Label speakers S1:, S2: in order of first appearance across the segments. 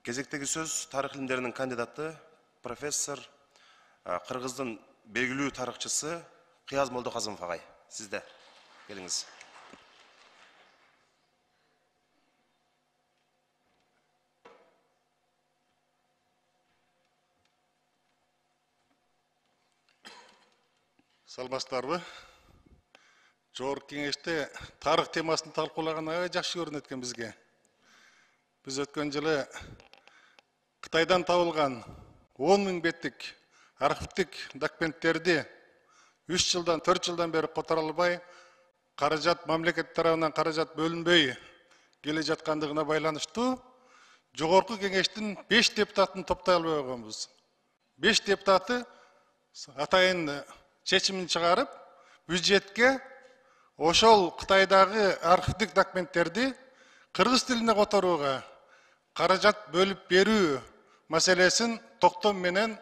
S1: Кезектегі сөз тарих илимдеринин кандидаты, профессор, Кыргыздын белгилүү тарыхчысы Кыяз Молдоказымов агай. Сизде. Келиңиз.
S2: Саламатсыздарбы? Жогорку кеңеште тарых темасын талкуулаган аябай жакшы көрүнөт экен бизге. Біз өткен жылы Қытайдан табылған 10 000 беттік архивтік документтерді 3 жылдан 4 жылдан бері қотара албай, қаражат мемлекет тарабынан қаражат бөлінбей келе жатқандығына байланыштуу жогорку кеңештин 5 депутатын топтой албай койгонбуз. 5 депутаты атайын чечимин чыгарып, бюджетке ошол Кытайдагы архивтик документтерди кыргыз тилине которууга каражат бөлүп берүү маселесин токтом менен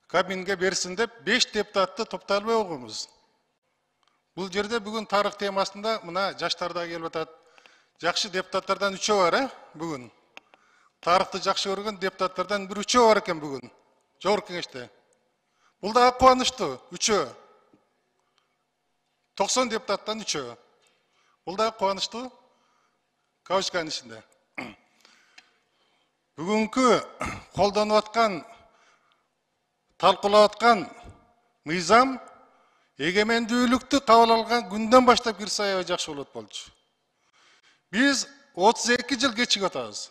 S2: кабинге берсин деп 5 депутатты топтой албай койгонбуз. Бул жерде бүгүн тарых темасында мына жаштар да келип атат. Жакшы депутаттардан 3 бар, бүгүн. Тарыхты жакшы көргөн депутаттардан 1-3 бар экен бүгүн. Жогорку кеңеште. Бул да кубанычтуу, 3. 90 депутаттан 3. Бул да кубанычтуу. Кабышканын ичинде. Бүгүнкү колдонуп аткан, талкуулап аткан мыйзам эгемендүүлүктү кабыл алган күндөн баштап кирсе аябай жакшы болот болчу. Биз 32 жыл кечигип атабыз.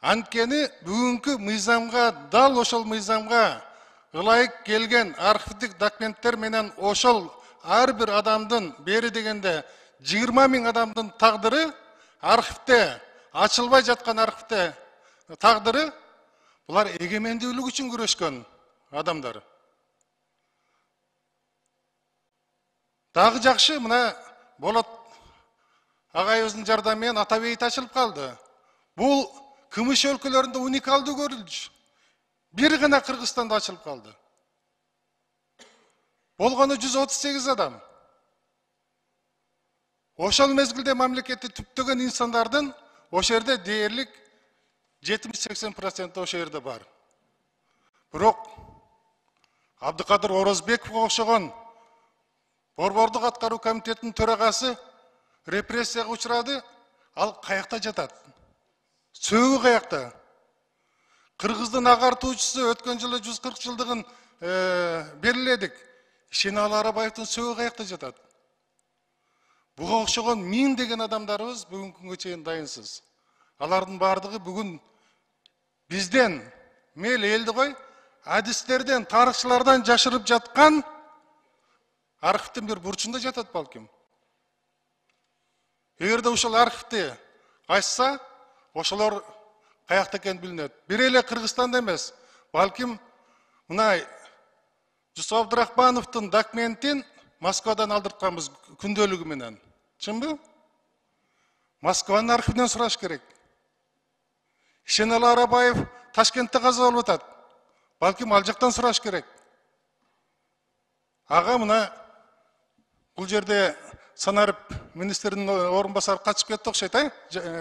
S2: Анткени бүгүнкү мыйзамга, дал ошол мыйзамга ылайык келген архивдик документтер менен ошол ар бир адамдын бери дегенде 20 000 адамдын тагдыры архивте, ачылбай жаткан архивте тагдыры, булар эгемендүүлүк үчүн күрөшкөн адамдар. Дагы жакшы мына Болот агайыбыздын жардамы менен ата бейит ачылып калды. Бул кымыш өлкөлөрүндө уникалдуу көрүлчү. Бир гана Кыргызстанда ачылып калды. Болгону 138 адам. Ошол мезгилде мамлекетти түптөгөн инсандардын ошол жерде дээрлик 70-80% ошол жерде бар. Бирок Абдыкадыр Орозбековго окшогон Борбордук аткаруу комитетинин төрагасы репрессияга учурады, ал каякта жатат? Сөөгү каякта? Кыргыздын агартуучусу өткөн жылы 140 жылдыгын белгиледик. Ишеналы Арабаевдин сөөгү каякта жатат? Буга окшогон 1000 деген адамдарыбыз бүгүнкү күнгө чейин дайынсыз. Алардын бардыгы бүгүн бизден, мейли элди кой, адистерден, тарыхчылардан жашырып жаткан архивдин бир бурчунда жатат балким. Эгерде ошол архивди ачса, ошолор каякта экени билинет. Бир эле Кыргызстанда эмес, балким мына Жусуп Абдрахмановдун документин Москвадан алдыртканбыз күндөлүгү менен. Чынбы? Москванын архивинен сураш керек. Ишеналы Арабаев Ташкентте каза болуп атат. Балким ал жактан сураш керек. Ага мына бул жерде Санарып министринин орун басары качып кетти окшойт,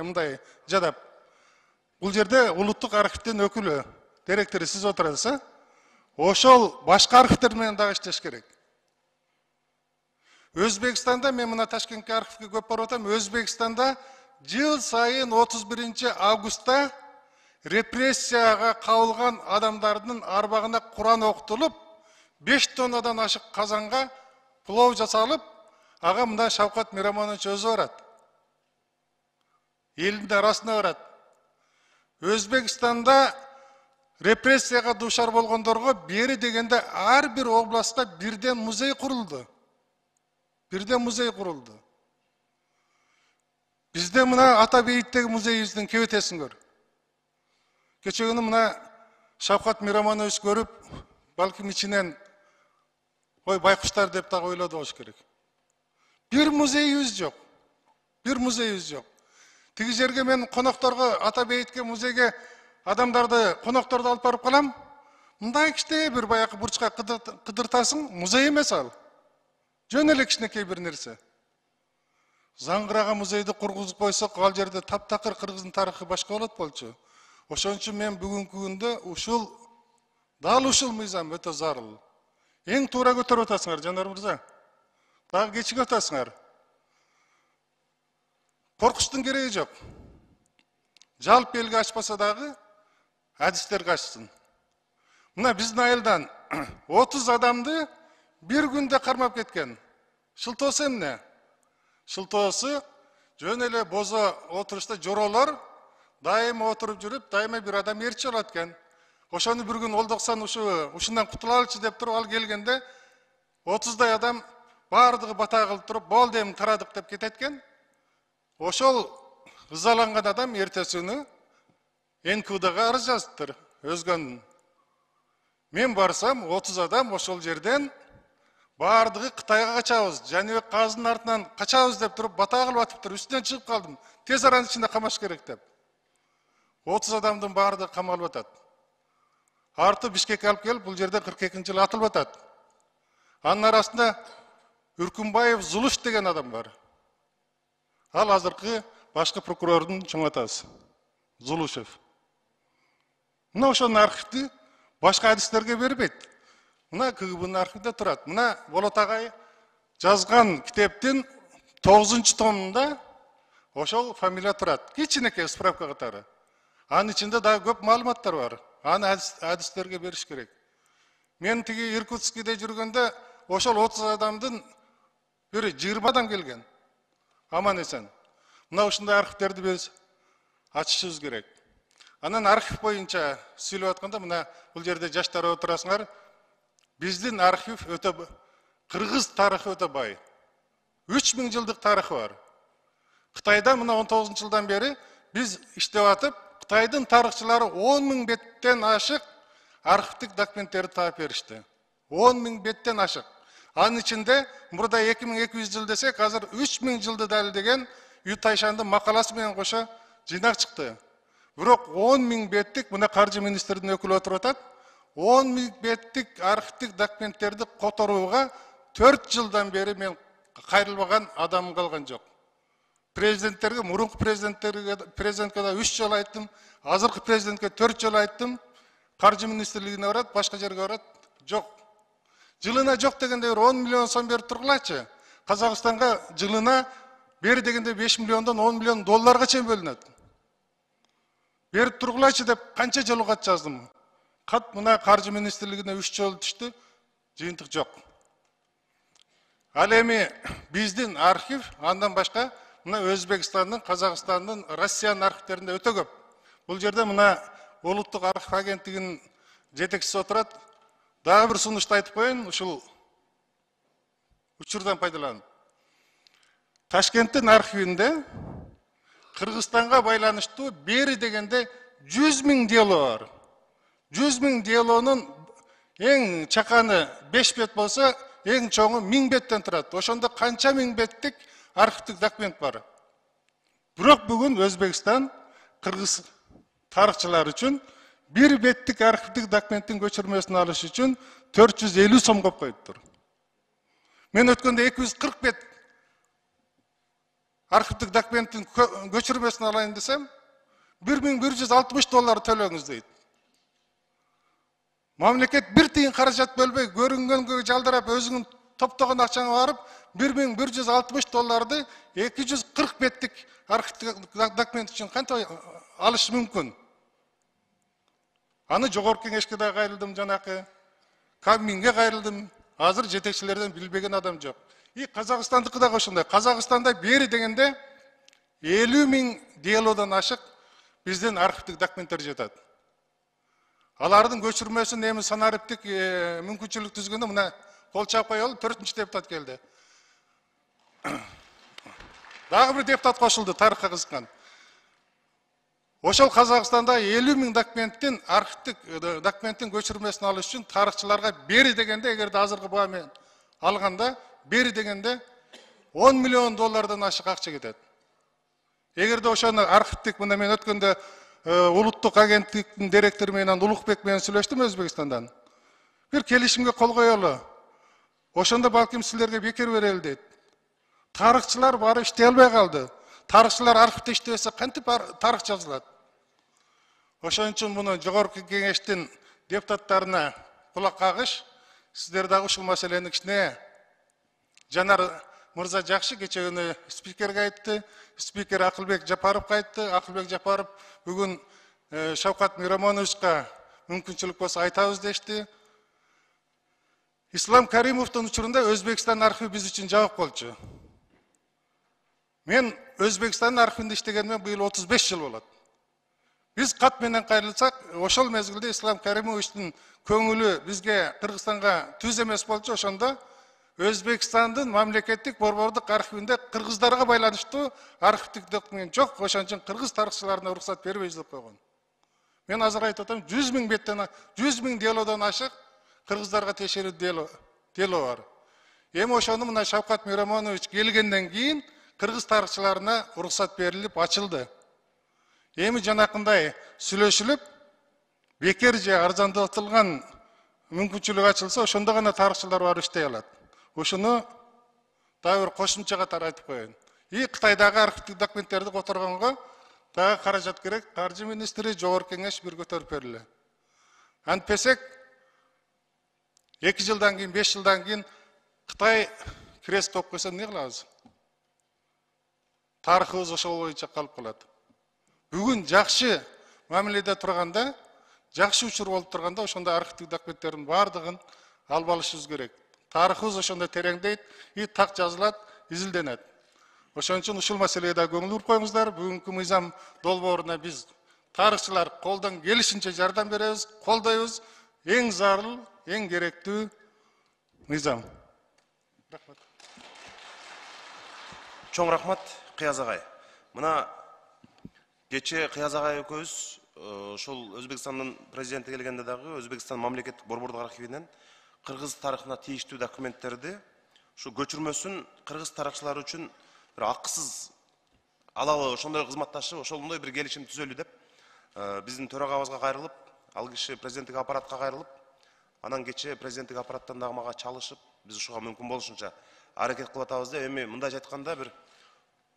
S2: мындай жадап. Бул жерде улуттук архивдин өкүлү, директору сиз отурасыз, ошол башка архивдер менен дагы иштеш керек. Өзбекстанда, мен мына Ташкентке архивге көп барып атам, Өзбекстанда жыл сайын 31 августта репрессияга кабылган адамдардын арбагына Куран окутулуп, 5 тоннадан ашык казанга плов жасалып, ага мында Шавкат Мирамонович өзү барат. Элдин арасына барат. Өзбекстанда репрессияга дуушар болгондорго бери дегенде ар бир областка бирден музей курулду. Бирден музей курулду. Бизде мына ата бейиттеги музейибиздин кебетесин көр. Кече күнү мына Шавкат Мирамонович көрүп, балким ичинен ой байкуштар деп дагы ойлоду болуш керек. Бир музейибиз жок. Бир музейибиз жок. Тиги жерге мен конокторго, ата бейитке музейге адамдарды, конокторду алып барып калам. Мындай кичине бир баягы бурчка кыдыртасың, музей эмес ал. Жөн эле кичинекей бир нерсе. Заңгырага музейди кургузуп койсок, ал жерде таптакыр кыргыздын тарыхы башка болот болчу. Ошон үчүн мен бүгүнкү күндө дал ушул мыйзам өтө зарыл. Эң туура көтөрүп атасыңар, Жанар мырза. Дагы кечиге атасыңар. Коркуштун кереги жок. Жалпы элге ачпаса дагы адистерге ачсын. Мына биздин айылдан 30 адамды бир күндө кармап кеткен. Шылтоосу эмне? Шылтоосу жөн эле бозо отурушта жоролор дайыма отуруп жүрүп, дайыма бир адам ээрчи болот экен. Ошону бир күн олдоксон ушундан кутулалычы деп туруп ал келгенде 30дай адам бардыгы бата кылып туруп, болду эми тарадык деп кетет экен. Ошол ызаланган адам эртесүнү НКВДга арыз жазыптыр, өзгөнүн. Мен барсам 30 адам ошол жерден бардыгы Кытайга качабыз, Жаныбек Казынын артынан качабыз деп туруп бата кылып атыптыр. Үстүнөн чыгып калдым. Тез аранын ичинде камаш керек деп. 30 адамдын бардыгы камалып атат. Арты Бишкекке алып келип, бул жерде 42-жылы атылып атат. Анын арасында Үркүнбаев Зулуш деген адам бар. Ал азыркы башкы прокурордун чоң атасы. Зулушев. Мына ошонун архивди башка адистерге бербейт. Мына КГБнын архивде турат. Мына Болот агай жазган китептин 9-томунда ошол фамилия турат. Кичинекей справка катары. Анын ичинде дагы көп маалыматтар бар. Аны адистерге бериш керек. Мен тиги Иркутскийде жүргөндө ошол 30 адамдын бир 20 адам келген. Аман эсен. Мына ушундай архивтерди биз ачышыбыз керек. Анан архив боюнча сүйлөп атканда, мына бул жерде жаштар отурасыңар. Биздин архив өтө кыргыз тарыхы өтө бай. 3000 жылдык тарыхы бар. Кытайда мына 19-жылдан бери биз иштеп атып, Кытайдын тарыхчылары 10.000 беттен ашык архивдик документтерди таап беришти. 10.000 беттен ашык. Анын ичинде мурда 2200 жыл десек, азыр 3000 жылды далилдеген Ютайшандын макаласы менен кошо жыйнак чыкты. Бирок 10.000 беттик, мына каржы министрдин өкүлү отуруп атат, 10.000 беттик архивдик документтерди которууга 4 жылдан бери мен кайрылбаган адам калган жок. Президенттерге, мурунку президентке да 3 жолу айттым, азыркы президентке 4 жолу айттым, каржы министрлигине барат, башка жерге барат, жок. Жылына жок дегенде 10 миллион сом берип тургулачы. Казакстанга жылына бери дегенде 5 миллиондон 10 миллион долларга чейин бөлүнөт. Берип тургулачы деп канча жолу кат жаздым. Кат мына каржы министрлигине 3 жолу түштү, жыйынтык жок. Ал эми биздин архив андан башка мына Өзбекстандын, Казакстандын, Россиянын архивтеринде өтө көп. Бул жерде мына Улуттук архив агенттигинин жетекчиси отурат. Дагы бир сунушту айтып коеюн, ушул учурдан пайдаланып. Ташкенттин архивинде Кыргызстанга байланыштуу бери дегенде 100.000 дело бар. 100.000 делонун эң чаканы 5 бет болсо, эң чоңу 1000 беттен турат. Ошондо канча 1000 беттик архивдик документ бар. Бирок бүгүн Өзбекстан кыргыз тарыхчылар үчүн 1 беттик архивдик документтин көчүрмөсүн алыш үчүн 450 сом коюп коюптур. Мен өткөндө 240 бет архивдик документтин көчүрмөсүн алайын десем, $1160 төлөңүз дейт. Мамлекет бир тыйын каражат бөлбөй, көрүнгөнгө жалдырап, өзүнүн топтогон акчаңа барып, $1160 240 беттик архивдик документ үчүн кантип алыш мүмкүн? Аны жогорку кеңешке да кайрылдым, жанакы Кабминге кайрылдым. Азыр жетекчилерден билбеген адам жок. И Казакстандыкы да ошондой. Казакстанда бери дегенде 50.000 делодон ашык биздин архивдик документтер жатат. Алардын көчүрмөсүн эми санариптик мүмкүнчүлүк түзгөндө мына кол чаппай алып 4-чү депутат келди. Дагы бир депутат кошулду, тарыхка кызыккан. Ошол Казакстанда 50.000 документтин архивдик документтин көчүрмөсүн алыш үчүн тарыхчыларга бери дегенде, эгерде азыркы баа менен алганда, бери дегенде 10 миллион доллардан ашык акча кетет. Эгерде ошону архивдик, мына мен өткөндө улуттук агенттиктин директору менен Улукбек менен сүйлөштүм Өзбекстандан. Бир келишимге кол коелу. Ошондо балким силерге бекер берели дейт. Тарыхчылар бары иштей албай калды. Тарыхчылар архивде иштебесе кантип тарых жазылат? Ошон үчүн муну жогорку кеңештин депутаттарына кулак кагыш, сиздер дагы ушул маселени кичине Жанар мырза жакшы кече күнү спикерге айтты. Спикер Акылбек Жапаровго айтты. Акылбек Жапаров бүгүн Шавкат Миромоновичка мүмкүнчүлүк болсо айтабыз дешти. Ислам Каримовдун учурунда Өзбекстан архиви биз үчүн жабык болчу. Мен Өзбекстан архивинде иштегениме быйыл 35 жыл болот. Biz кат менен кайрылсак, ошол мезгилде Ислам Каримовичтин көңүлү бизге Кыргызстанга түз эмес болчу, ошондо Өзбекстандын мамлекеттик борбордук архивинде кыргыздарга байланыштуу архивдик документ жок, ошон үчүн кыргыз тарыхчыларына уруксат бербейбиз деп койгон. Мен азыр айтып атам, 100 000 беттен, 100 000 делодон ашык кыргыздарга текшерүү дело бар. Эми ошону мына Шавкат Миромонович келгенден кийин кыргыз тарыхчыларына уруксат берилип ачылды. Эми жанакындай сүйлөшүлүп, бекер же арзандатылган мүмкүнчүлүк ачылса, ошондо гана тарыхчылар барып иштей алат. Ошону дагы бир кошумча катары айтып коеюн. Кытайдагы архивдик документтерди которгонго дагы каражат керек, каржы министри, жогорку кеңеш бир көтөрүп бериле. Антпесек 2 жылдан кийин, 5 жылдан кийин Кытай крест коюп койсо эмне кылабыз? Тарыхыбыз ошол боюнча калып калат. Бүгүн жакшы мамиледе турганда, жакшы учур болуп турганда, ошондо архивдик документтердин баардыгын алып алышыбыз керек. Тарыхыбыз ошондо тереңдейт, так жазылат, изилденет. Ошон үчүн ушул маселеге да көңүл буруп коюңуздар. Бүгүнкү мыйзам долбооруна биз тарыхчылар колдон келишинче жардам беребиз, колдойбуз. Эң зарыл, эң керектүү мыйзам. Рахмат.
S1: Чоң рахмат, Кыяз агай. Мына кече Кыяз агай экөөбүз ошол Өзбекстандын президенти келгенде дагы Өзбекстан мамлекеттик борбордук архивинен кыргыз тарыхына тийиштүү документтерди ушу көчүрмөсүн кыргыз тарыхчылары үчүн бир акысыз алалы, ошондой кызматташып, ошондой бир келишим түзөлү деп биздин төрагабызга кайрылып, ал киши президенттик аппаратка кайрылып, анан кече президенттик аппараттан дагы мага чалышып, биз ушуга мүмкүн болушунча аракет кылып атабыз деп, эми мындайча айтканда бир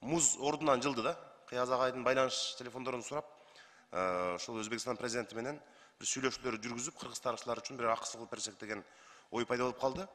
S1: муз ордунан жылды да. Кыяз агайдын байланыш телефондорун сурап, ошол Өзбекстан президенти менен бир сүйлөшүүлөр жүргүзүп, кыргыз тарыхчылары үчүн бир акысыз кылып берсек деген ой пайда болуп калды.